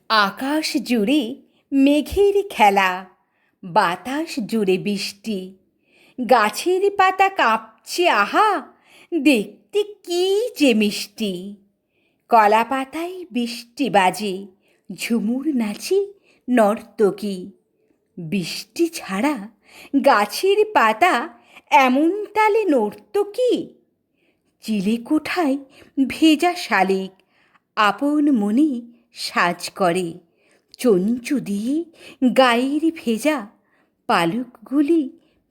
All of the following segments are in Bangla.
আকাশ জুড়ে মেঘের খেলা, বাতাস জুড়ে বৃষ্টি, গাছের পাতা কাঁপছে আহা, দেখতে কি যে মিষ্টি। কলা পাতায় বৃষ্টি বাজে, ঝুমুর নাচে নর্তকী। বৃষ্টি ছাড়া গাছের পাতা এমন তালে নড়ত কি? চিলেকোঠায় ভেজা শালিক আপন মনে সাজ করে, চঞ্চু দিয়ে গায়ের ভেজা পালকগুলি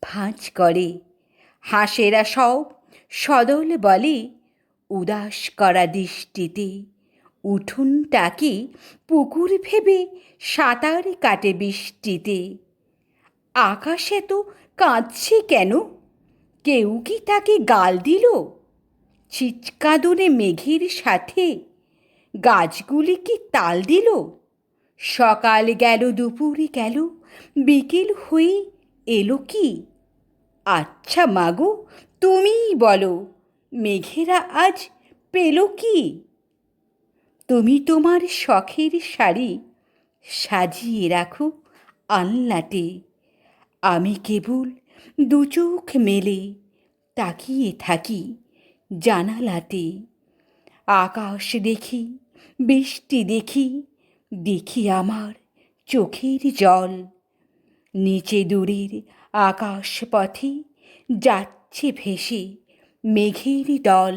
ভাঁজ করে। হাঁসেরা সব সদল বলে, উদাস করা দৃষ্টিতে উঠোনটাকে পুকুর ভেবে সাঁতার কাটে বৃষ্টিতে। আকাশ এত কাঁদছে কেন? কেউ কি তাকে গাল দিল? চিৎকাদনে মেঘের সাথে গাছগুলি কি তাল দিল? সকাল গেল, দুপুরে গেল, বিকেল হয়ে এলো কি? আচ্ছা মাগো, তুমিই বলো, মেঘেরা আজ পেল কি? তুমি তোমার শখের শাড়ি সাজিয়ে রাখো আলনাতে, আমি কেবল দু চোখ মেলে তাকিয়ে থাকি জানালাতে। আকাশ দেখি, বৃষ্টি দেখি, দেখি আমার চোখের জল। নিচে দূরের আকাশ পথে যাচ্ছে ভেসে মেঘের দল।